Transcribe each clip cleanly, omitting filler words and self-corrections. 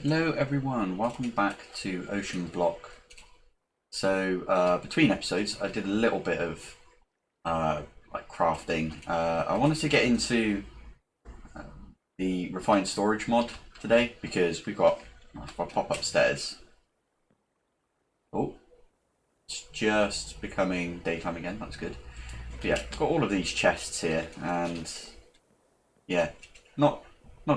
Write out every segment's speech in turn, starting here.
Hello everyone, welcome back to Oceanblock. So between episodes I did a little bit of like crafting. I wanted to get into the refined storage mod today because we've got, if I pop upstairs, oh, it's just becoming daytime again, that's good. But yeah, got all of these chests here and yeah, not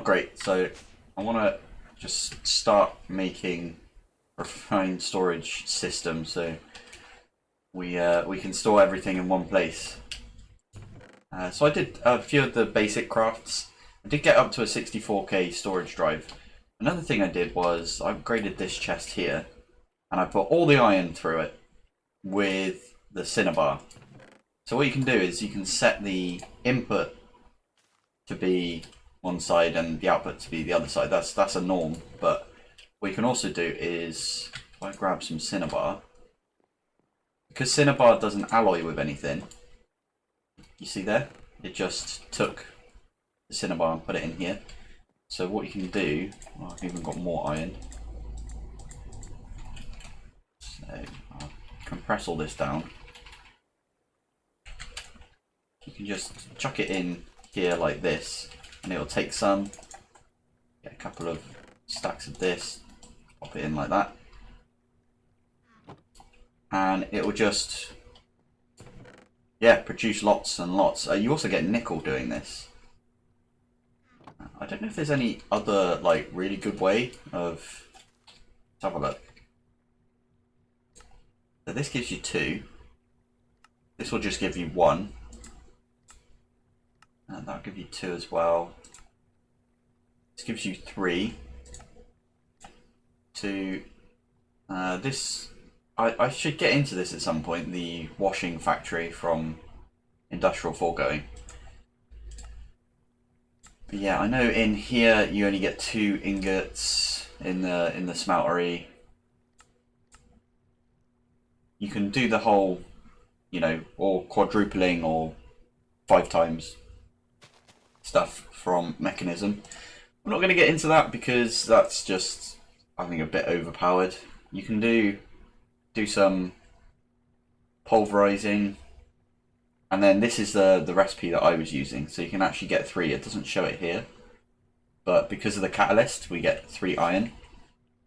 great, so I want to just start making a refined storage system so we can store everything in one place. So I did a few of the basic crafts. I did get up to a 64k storage drive. Another thing I did was I upgraded this chest here and I put all the iron through it with the cinnabar. So what you can do is you can set the input to be one side and the output to be the other side. That's a norm, but what you can also do is, if I grab some cinnabar, because cinnabar doesn't alloy with anything, you see there, it just took the cinnabar and put it in here. So what you can do, oh, I've even got more iron, so I'll compress all this down. You can just chuck it in here like this and it'll take some, get a couple of stacks of this, pop it in like that, and it will just produce lots and lots. You also get nickel doing this. I don't know if there's any other like really good way of, let's have a look. So this gives you 2, this will just give you 1, and that'll give you 2 as well. This gives you 3. 2. This, I should get into this at some point, the washing factory from Industrial Foregoing. But yeah, I know in here you only get 2 ingots in the smeltery. You can do the whole, you know, or quadrupling or 5 times stuff from mechanism. I'm not going to get into that because that's just, I think, a bit overpowered. You can do some pulverizing, and then this is the recipe that I was using, so you can actually get 3. It doesn't show it here, but because of the catalyst we get 3 iron.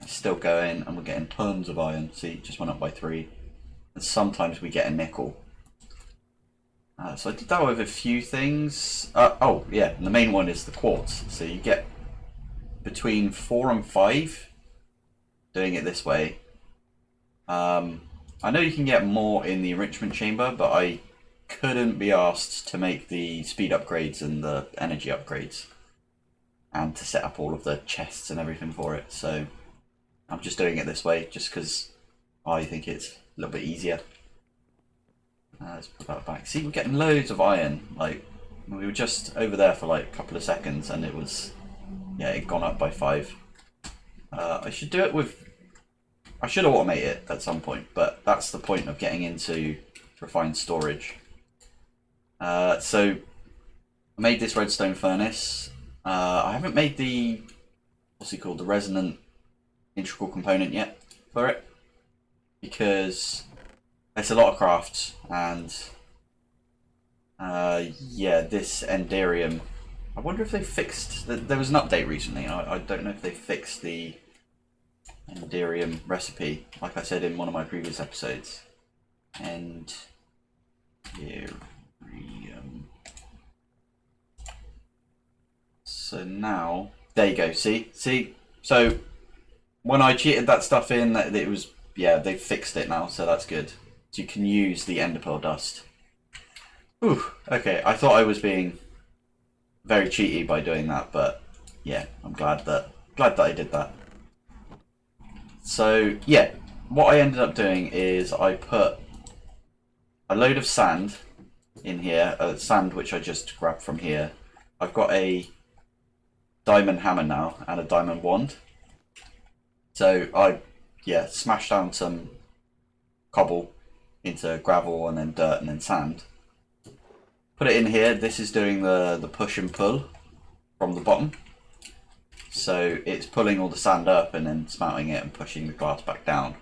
It's still going and we're getting tons of iron. See, it just went up by 3, and sometimes we get a nickel. So I did that with a few things. Oh yeah, and the main one is the quartz. So you get between 4 and 5 doing it this way. I know you can get more in the enrichment chamber, but I couldn't be asked to make the speed upgrades and the energy upgrades and to set up all of the chests and everything for it. So I'm just doing it this way just because I think it's a little bit easier. Let's put that back. See, we're getting loads of iron. Like, we were just over there for like a couple of seconds and it was, yeah, it gone up by 5. I should do it with, I should automate it at some point, but that's the point of getting into refined storage. So I made this redstone furnace. I haven't made the, what's it called, the resonant integral component yet for it, because it's a lot of crafts, and yeah, this enderium, I wonder if they fixed, there was an update recently, I don't know if they fixed the enderium recipe, like I said in one of my previous episodes. Enderium. So now, there you go, see, so when I cheated that stuff in, it was, yeah, they fixed it now, so that's good. So you can use the ender pearl dust. Ooh, okay, I thought I was being very cheaty by doing that, but yeah, I'm glad that I did that. So yeah, what I ended up doing is I put a load of sand in here, sand which I just grabbed from here. I've got a diamond hammer now and a diamond wand. So I, yeah, smashed down some cobble into gravel and then dirt and then sand. Put it in here. This is doing the push and pull from the bottom. so it's pulling all the sand up and then smelting it and pushing the glass back down.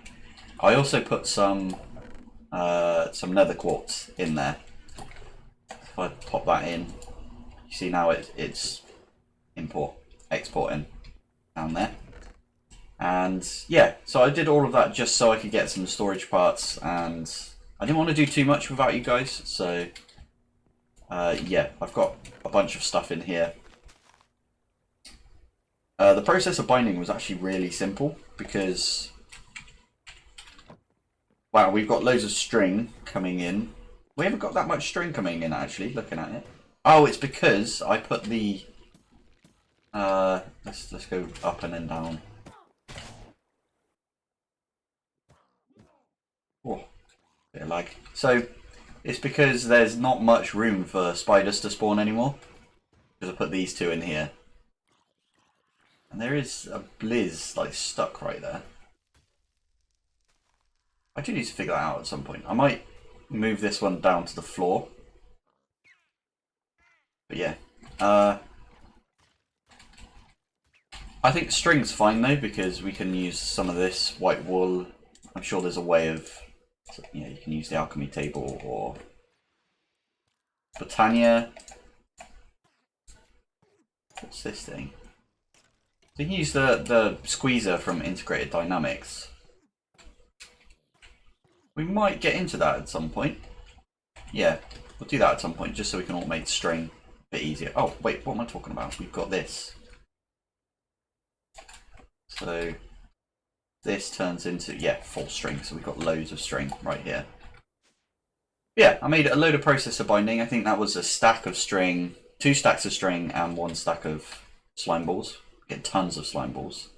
I also put some nether quartz in there. If I pop that in, you see now it's exporting down there. And yeah, so I did all of that just so I could get some storage parts, and I didn't want to do too much without you guys, so yeah, I've got a bunch of stuff in here. The process of binding was actually really simple because, wow, we've got loads of string coming in. We haven't got that much string coming in actually, looking at it. Oh, it's because I put the let's go up and then down. Oh, bit of lag. So it's because there's not much room for spiders to spawn anymore. Because I put these two in here. And there is a blizz like stuck right there. I do need to figure that out at some point. I might move this one down to the floor. But yeah. I think string's fine though, because we can use some of this white wool. I'm sure there's a way of, you know, you can use the alchemy table or Britannia. What's this thing? So you can use the squeezer from Integrated Dynamics. We might get into that at some point. Yeah, we'll do that at some point just so we can automate string a bit easier. Oh, wait, what am I talking about? We've got this. So this turns into, yeah, full string. So we've got loads of string right here. Yeah, I made a load of processor binding. I think that was a stack of string, 2 stacks of string and 1 stack of slime balls. Get tons of slime balls.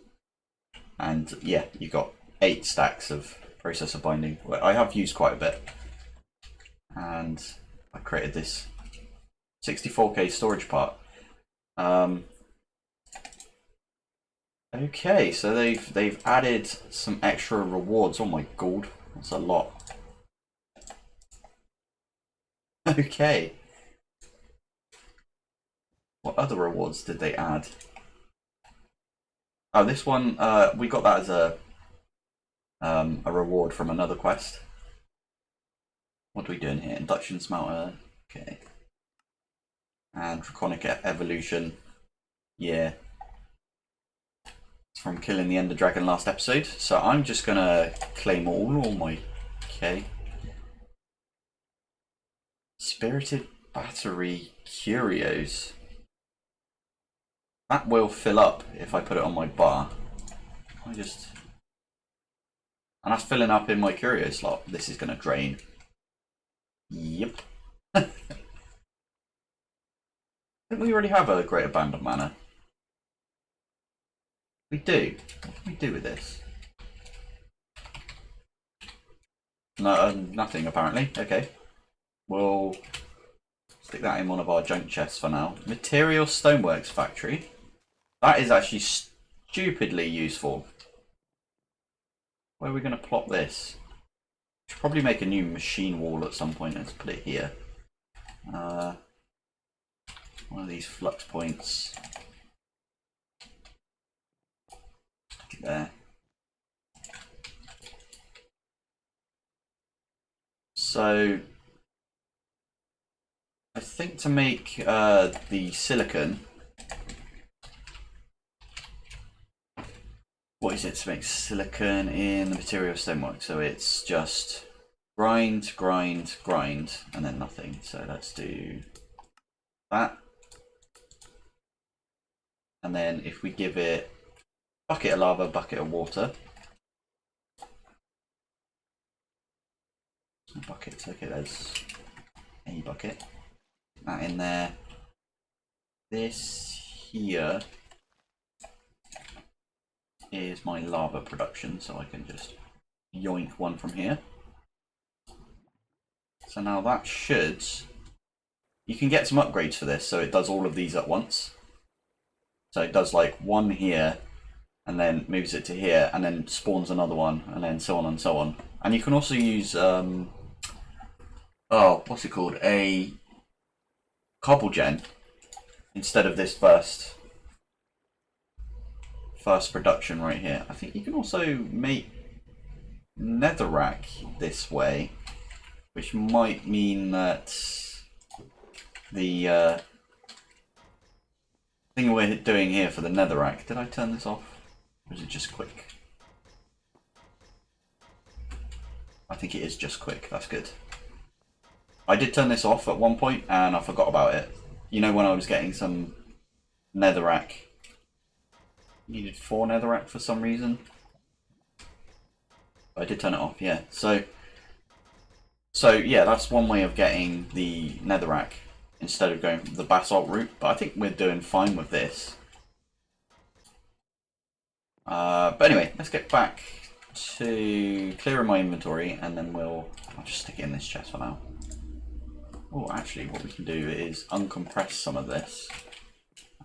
And yeah, you've got 8 stacks of processor binding. I have used quite a bit. And I created this 64K storage part. Okay, so they've added some extra rewards. Oh my god, that's a lot. Okay. What other rewards did they add? Oh, this one, we got that as a reward from another quest. What are we doing here? Induction smelter. Okay. And draconic evolution. Yeah. It's from killing the Ender Dragon last episode. So I'm just gonna claim all my. Okay. Spirited battery curios. That will fill up if I put it on my bar. And that's filling up in my curio slot. This is gonna drain. Yep. I think we already have a Great Abandoned Manor. We do. What can we do with this? No, nothing apparently. Okay. We'll stick that in one of our junk chests for now. Material Stoneworks Factory. That is actually stupidly useful. Where are we going to plop this? Should probably make a new machine wall at some point. Let's put it here. One of these flux points. Stick it there. So I think to make the silicon, what is it to make silicon in the material stonework? So it's just grind, grind, grind, and then nothing. So let's do that. And then if we give it bucket of lava, bucket of water. Buckets, okay, there's a bucket. That in there. This here is my lava production, so I can just yoink one from here. So now that should, you can get some upgrades for this, so it does all of these at once. So it does like one here, and then moves it to here, and then spawns another one, and then so on and so on. And you can also use, oh, what's it called? A cobble gen instead of this first. first production right here. I think you can also make netherrack this way, which might mean that the thing we're doing here for the netherrack, did I turn this off? Or is it just quick? I think it is just quick, that's good. I did turn this off at one point and I forgot about it. You know, when I was getting some netherrack, needed 4 netherrack for some reason. I did turn it off, yeah. So yeah, that's one way of getting the netherrack instead of going the basalt route. But I think we're doing fine with this. But anyway, let's get back to clearing my inventory, and then I'll just stick it in this chest for now. Oh, actually, what we can do is uncompress some of this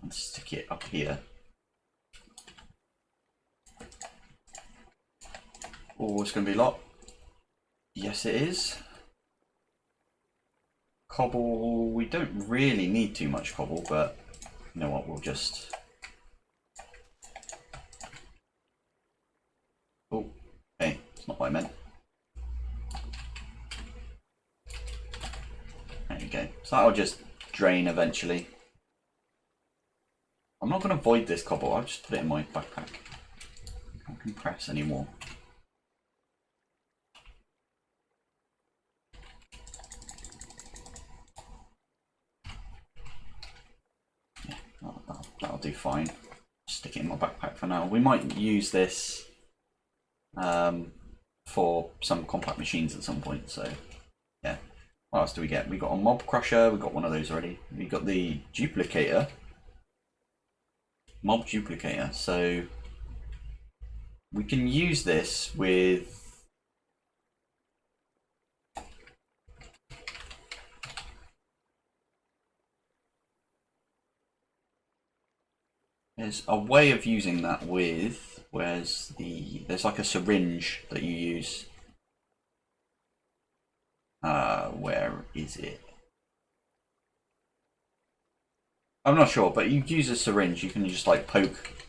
and stick it up here. Oh, it's going to be a lot. Yes, it is. Cobble, we don't really need too much cobble, but you know what, we'll just... Oh, hey, it's not what I meant. There you go. So that'll just drain eventually. I'm not going to void this cobble, I'll just put it in my backpack. I can't compress anymore. That'll do fine. Stick it in my backpack for now. We might use this for some compact machines at some point. So yeah. What else do we get? We got a mob crusher. We got one of those already. We got the duplicator, mob duplicator. So we can use this with. There's a way of using that with, where's there's like a syringe that you use. Where is it? I'm not sure, but you use a syringe, you can just like poke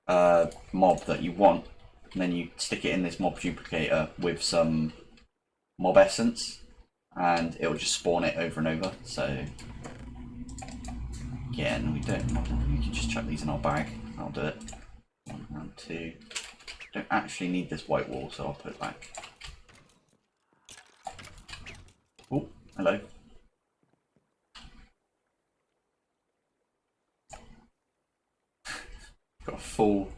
a mob that you want, and then you stick it in this mob duplicator with some mob essence, and it'll just spawn it over and over. So again, we can just chuck these in our bag. I'll do it. 1 and 2. Don't actually need this white wall, so I'll put it back. Oh, hello. Got a full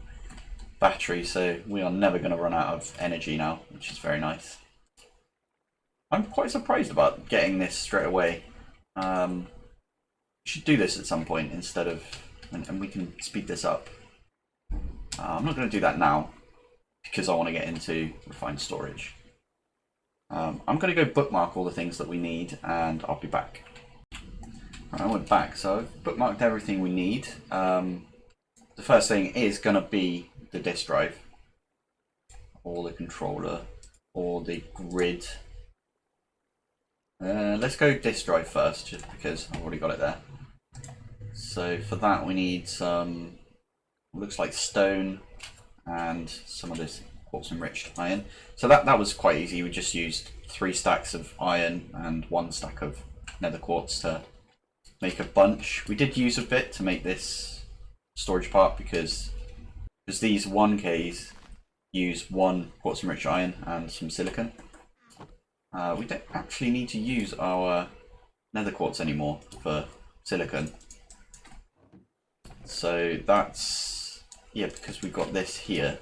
battery, so we are never going to run out of energy now, which is very nice. I'm quite surprised about getting this straight away. We should do this at some point instead of, and we can speed this up. I'm not going to do that now because I want to get into refined storage. I'm going to go bookmark all the things that we need, and I'll be back. Right, I went back, so I've bookmarked everything we need. The first thing is going to be the disk drive, or the controller, or the grid. Let's go disk drive first, just because I've already got it there. So for that we need some, looks like stone, and some of this quartz enriched iron. So that was quite easy. We just used 3 stacks of iron and 1 stack of nether quartz to make a bunch. We did use a bit to make this storage part because these 1Ks use 1 quartz enriched iron and some silicon. We don't actually need to use our nether quartz anymore for silicon. So that's, yeah, because we've got this here,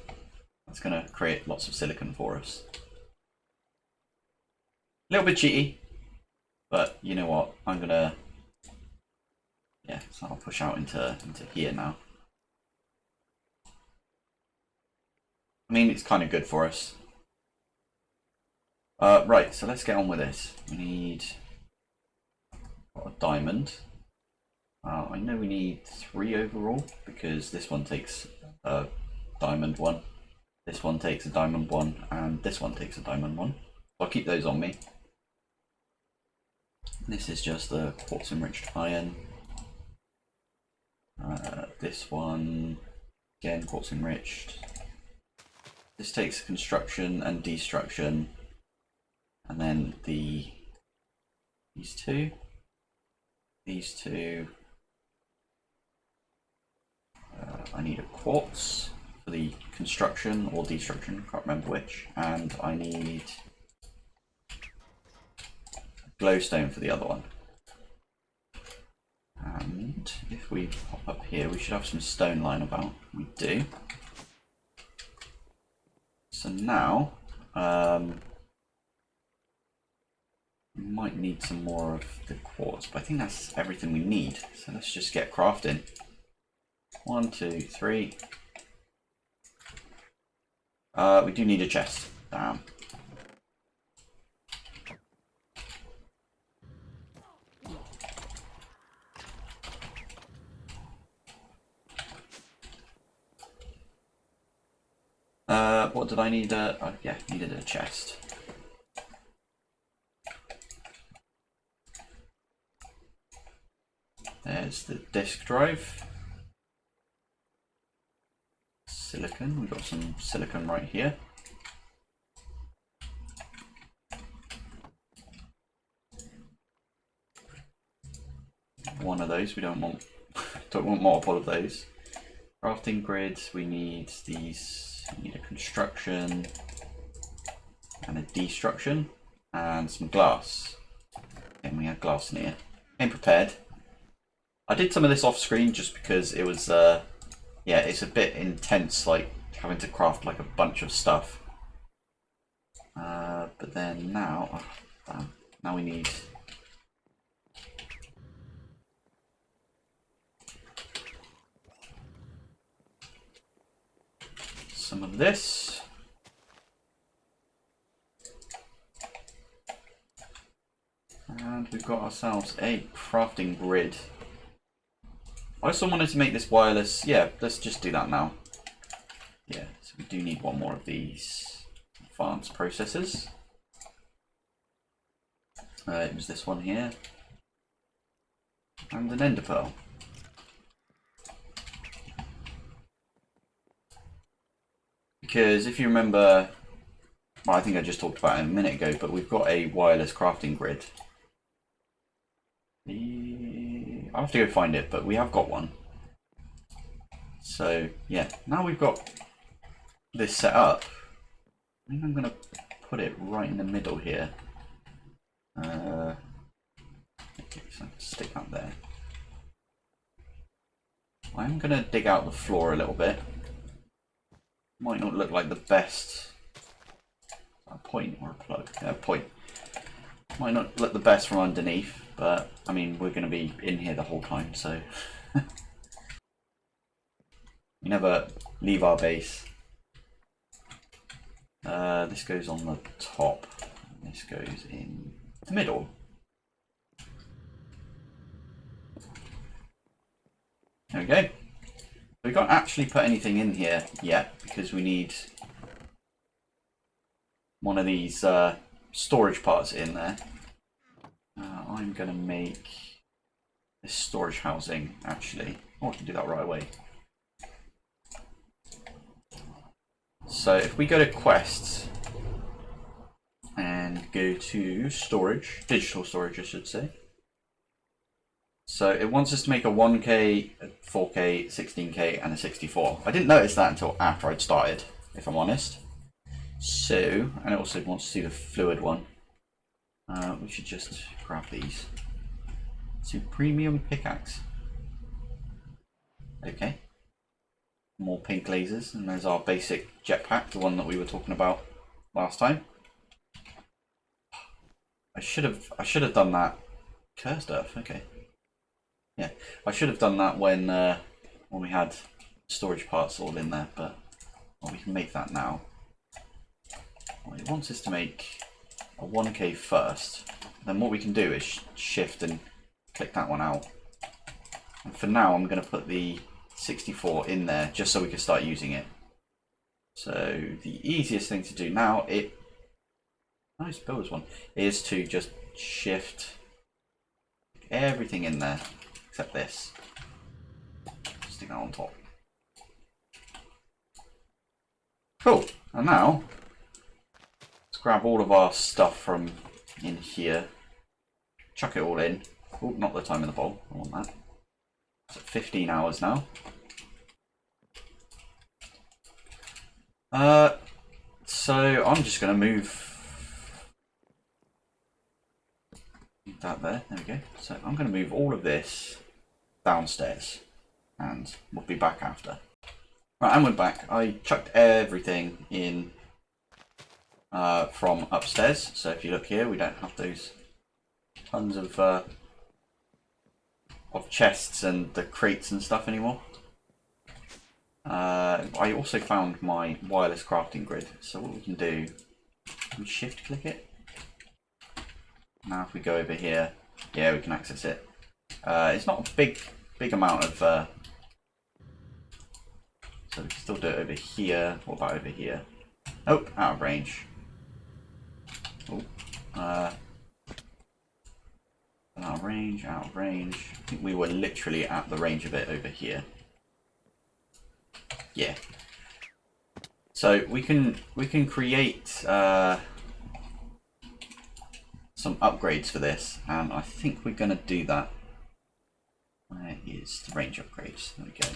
that's going to create lots of silicon for us. A little bit cheaty, but you know what, I'm going to, yeah, so I'll push out into here now. I mean, it's kind of good for us. Right, so let's get on with this. We need a diamond. I know we need 3 overall because this one takes a diamond 1, this one takes a diamond 1, and this one takes a diamond 1. I'll keep those on me. This is just the quartz enriched iron. This one Again, quartz enriched. This takes construction and destruction, and then these two. I need a quartz for the construction or destruction, can't remember which, and I need glowstone for the other one. And if we pop up here, we should have some stone lying about. We do. So now, we might need some more of the quartz, but I think that's everything we need. So let's just get crafting. 1, 2, 3. We do need a chest. Damn. What did I need? Yeah, needed a chest. There's the disk drive. Silicon, we've got some silicon right here. One of those, we don't want multiple of those. Crafting grids, we need these. We need a construction and a destruction and some glass. And we have glass in here. Came prepared. I did some of this off screen just because it was yeah, it's a bit intense, like having to craft like a bunch of stuff. But then now, oh, damn, now we need some of this. And we've got ourselves a crafting grid. I also wanted to make this wireless. Yeah, let's just do that now. Yeah, so we do need one more of these advanced processors. It was this one here. And an ender pearl. Because if you remember, well, I think I just talked about it a minute ago, but we've got a wireless crafting grid. I'll have to go find it, but we have got one. So yeah, now we've got this set up. I think I'm going to put it right in the middle here. Okay, so stick that there. I'm going to dig out the floor a little bit. Might not look like the best. A point or a plug? Yeah, a point. Might not look the best from underneath, but I mean, we're going to be in here the whole time, so we never leave our base. This goes on the top, and this goes in the middle. There we go. We can't actually put anything in here yet because we need one of these storage parts in there. I'm going to make this storage housing actually. Oh, I can do that right away. So if we go to quests and go to storage, digital storage I should say. So it wants us to make a 1K, a 4K, 16K and a 64. I didn't notice that until after I'd started, if I'm honest. So, and it also wants to see the fluid one. We should just grab these. So premium pickaxe. Okay. More pink lasers, and there's our basic jetpack, the one that we were talking about last time. I should have done that. Cursed earth, okay. Yeah, I should have done that when we had storage parts all in there, but well, we can make that now. Well, it wants us to make a 1K first. Then what we can do is shift and click that one out. And for now, I'm going to put the 64 in there just so we can start using it. So the easiest thing to do now, nice builder's one, is to just shift everything in there except this. Stick that on top. Cool. And now, let's grab all of our stuff from in here. Chuck it all in. Oh, not the time in the bowl. I want that. It's at 15 hours now. So I'm just going to move that there. There we go. So I'm going to move all of this downstairs, and we'll be back after. Right, and we're back. I chucked everything in from upstairs. So if you look here, we don't have those tons of chests and the crates and stuff anymore. I also found my wireless crafting grid. So what we can do, we shift click it. Now if we go over here, yeah, we can access it. It's not a big amount of, so we can still do it over here. What about over here? Oh, out of range. Oh, out of range, out of range. I think we were literally at the range of it over here. Yeah. So we can create some upgrades for this, and I think we're going to do that. Where is the range upgrades? There we go.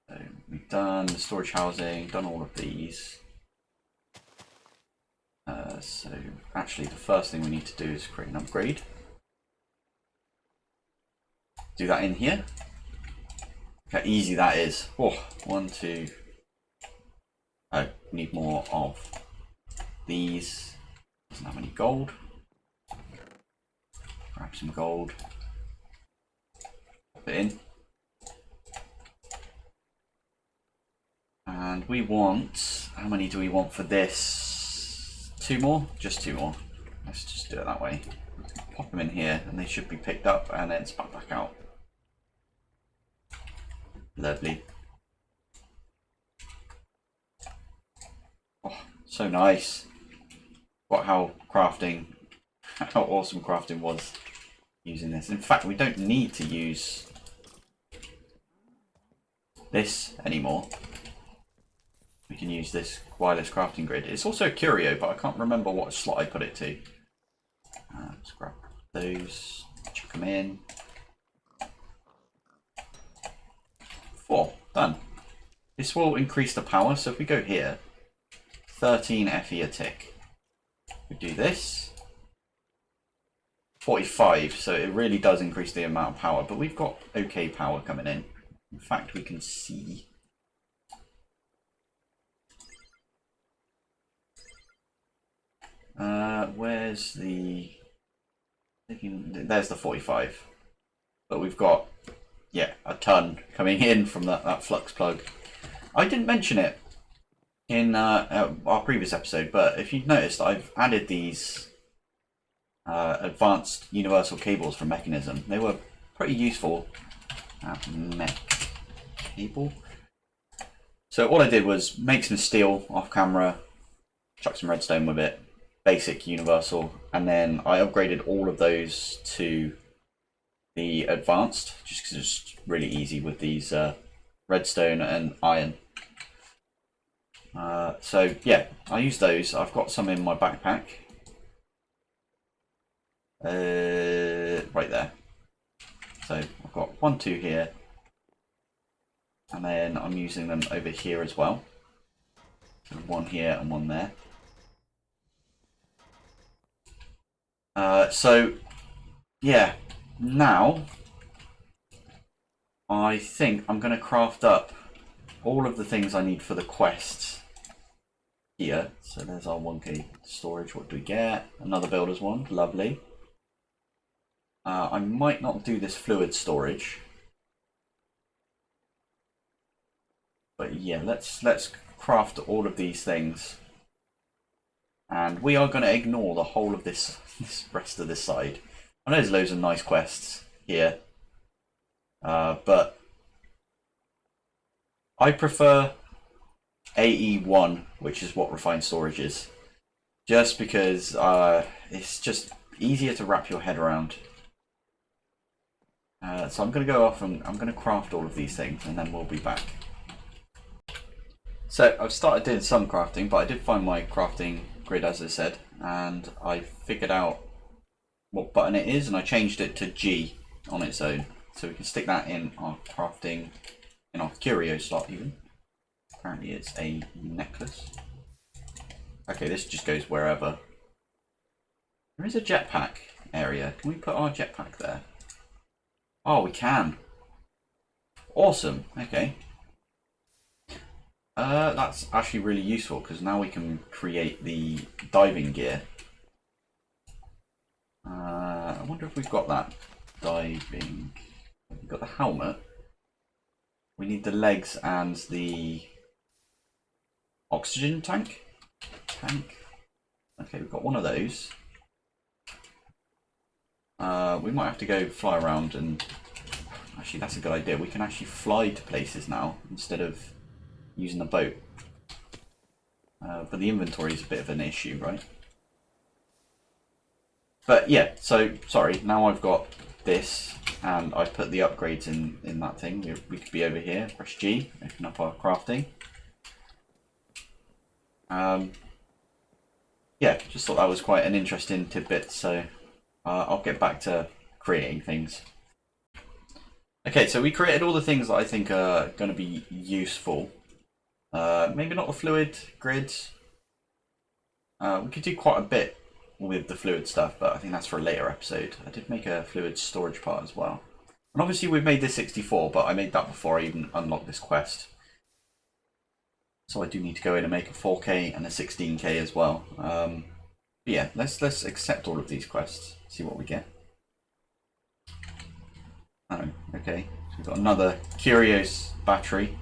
So we've done the storage housing, done all of these. So actually the first thing we need to do is create an upgrade. Do that in here. Look how easy that is. Oh, 1, 2. Oh, need more of these. Doesn't have any gold. Grab some gold. Pop it in. And we want, how many do we want for this? 2 more? Just 2 more. Let's just do it that way. Pop them in here and they should be picked up and then spat back out. Lovely. Oh, so nice. What how awesome crafting was using this. In fact, we don't need to use this anymore. We can use this wireless crafting grid. It's also a curio, but I can't remember what slot I put it to. Let's grab those, chuck them in. 4, done. This will increase the power, so if we go here, 13 FE a tick. We do this, 45, so it really does increase the amount of power, but we've got okay power coming in. In fact, we can see. Where's the... There's the 45. But we've got, yeah, a ton coming in from that flux plug. I didn't mention it in our previous episode, but if you've noticed, I've added these advanced universal cables from Mechanism. They were pretty useful. Mech cable. So all I did was make some steel off camera, chuck some redstone with it, basic universal, and then I upgraded all of those to the advanced, just because it's really easy with these redstone and iron. So yeah, I use those. I've got some in my backpack. Right there. So I've got 1, 2 here, and then I'm using them over here as well. So 1 here and 1 there. So yeah, now I think I'm going to craft up all of the things I need for the quests here. So there's our 1K storage. What do we get? Another builder's one. Lovely. I might not do this fluid storage, but yeah, let's craft all of these things, and we are going to ignore the whole of this rest of this side. I know there's loads of nice quests here, but I prefer AE1, which is what refined storage is, just because it's just easier to wrap your head around. So I'm going to go off and I'm going to craft all of these things, and then we'll be back. So I've started doing some crafting, but I did find my crafting grid, as I said, and I figured out what button it is, and I changed it to G on its own. So we can stick that in our crafting, in our curio slot even. Apparently it's a necklace. Okay, this just goes wherever. There is a jetpack area. Can we put our jetpack there? Oh, we can. Awesome. Okay. That's actually really useful because now we can create the diving gear. I wonder if we've got that diving. We've got the helmet. We need the legs and the oxygen tank. Okay, we've got one of those. We might have to go fly around and... Actually, that's a good idea. We can actually fly to places now instead of using the boat. But the inventory is a bit of an issue, right? But yeah, so, sorry, now I've got this and I've put the upgrades in that thing. We could be over here, press G, open up our crafting. Yeah, just thought that was quite an interesting tidbit, so I'll get back to creating things. Okay, so we created all the things that I think are going to be useful. Maybe not the fluid grids. We could do quite a bit with the fluid stuff, but I think that's for a later episode. I did make a fluid storage part as well. And obviously we've made this 64, but I made that before I even unlocked this quest. So I do need to go in and make a 4K and a 16K as well. But yeah, let's accept all of these quests, see what we get. Oh, okay. So we've got another Curios battery.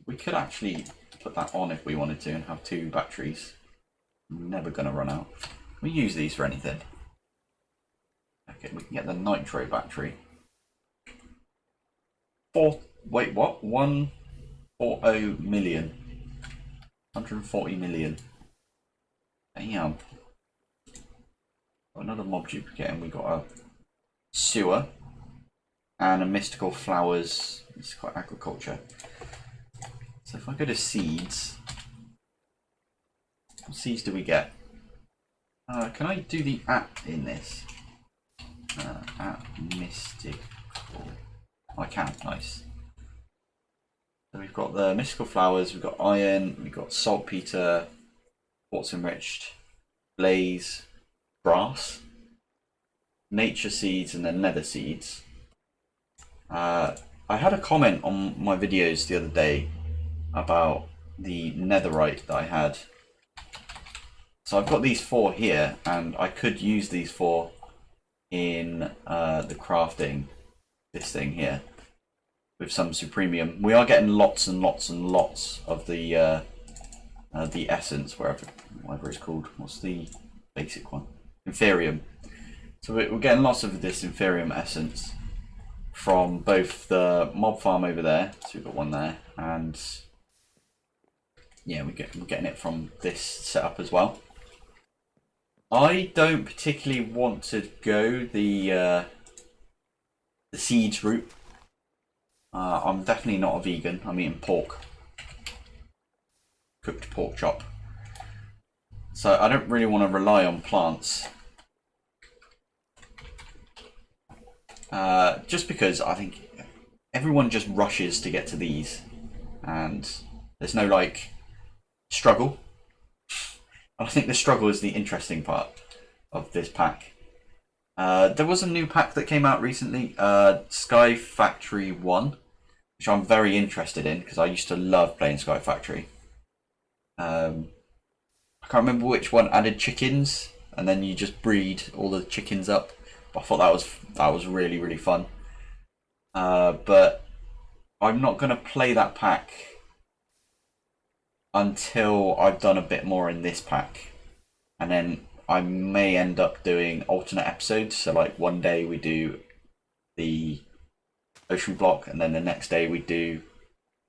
We could actually put that on if we wanted to and have 2 batteries. Never gonna run out. We use these for anything. Okay, we can get the nitro battery. Wait, what? 140 million. 140 million. Damn. Got another mob duplicate, and we got a sewer and a mystical flowers. It's quite agriculture. So if I go to seeds, what seeds do we get? Can I do the app in this? App mystical. Oh, I can. Nice. So we've got the mystical flowers. We've got iron. We've got saltpeter, quartz enriched, blaze, brass, nature seeds, and then nether seeds. I had a comment on my videos the other day about the netherite that I had. So I've got these 4 here, and I could use these 4 in the crafting, this thing here, with some supremium. We are getting lots and lots and lots of the essence, whatever it's called. What's the basic one? Inferium. So we're getting lots of this inferium essence from both the mob farm over there, so we've got one there, and yeah, we're getting it from this setup as well. I don't particularly want to go the seeds route. I'm definitely not a vegan. I'm eating pork, cooked pork chop. So I don't really want to rely on plants. Just because I think everyone just rushes to get to these, and there's no like struggle. And I think the struggle is the interesting part of this pack. There was a new pack that came out recently, Sky Factory 1, which I'm very interested in because I used to love playing Sky Factory. I can't remember which one added chickens, and then you just breed all the chickens up. But I thought that was really, really fun. But I'm not going to play that pack until I've done a bit more in this pack, and then I may end up doing alternate episodes. So like one day we do the Oceanblock, and then the next day we do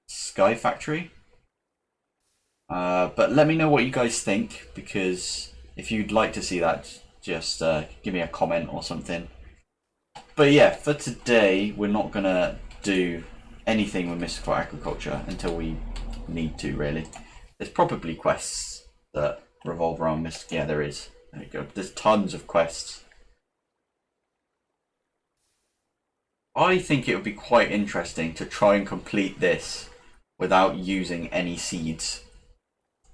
Sky Factory. But let me know what you guys think, because if you'd like to see that, just give me a comment or something. But yeah, for today we're not gonna do anything with mystical agriculture until we need to, really. There's probably quests that revolve around mystical. Yeah, there is. There you go. There's tons of quests. I think it would be quite interesting to try and complete this without using any seeds.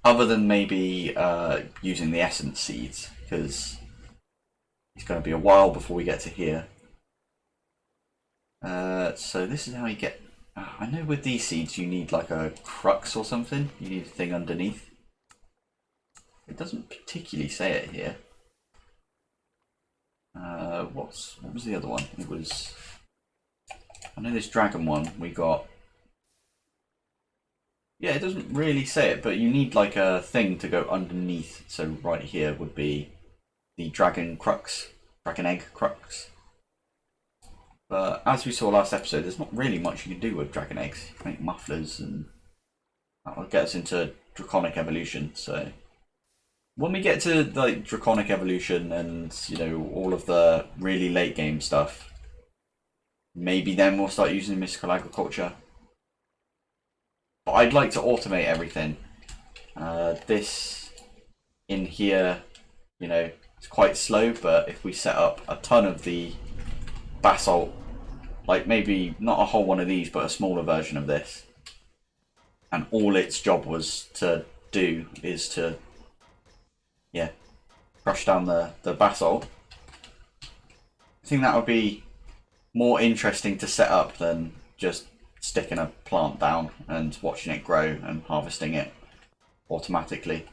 Other than maybe using the essence seeds, because it's going to be a while before we get to here. So this is how you get... I know with these seeds you need like a crux or something. You need a thing underneath. It doesn't particularly say it here. What was the other one? It was... I know this dragon one we got... Yeah, it doesn't really say it, but you need like a thing to go underneath. So right here would be the dragon crux, dragon egg crux. But as we saw last episode, there's not really much you can do with dragon eggs. You can make mufflers, and that will get us into draconic evolution. So when we get to like draconic evolution and all of the really late game stuff, maybe then we'll start using mystical agriculture. But I'd like to automate everything. This in here, it's quite slow, but if we set up a ton of the basalt, like maybe not a whole one of these, but a smaller version of this, and all its job was to do is to, crush down the basalt, I think that would be more interesting to set up than just sticking a plant down and watching it grow and harvesting it automatically.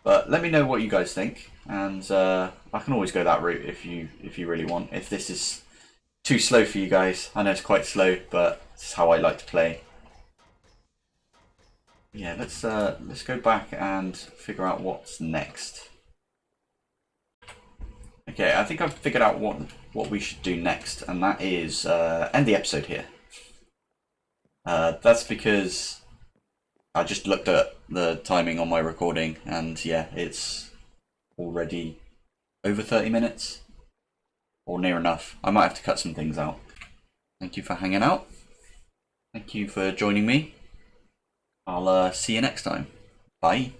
But let me know what you guys think, and I can always go that route if you really want. If this is too slow for you guys, I know it's quite slow, but it's how I like to play. Yeah, let's go back and figure out what's next. Okay, I think I've figured out what we should do next, and that is end the episode here. That's because I just looked at the timing on my recording, and yeah, it's already over 30 minutes, or near enough. I might have to cut some things out. Thank you for hanging out. Thank you for joining me. I'll see you next time. Bye.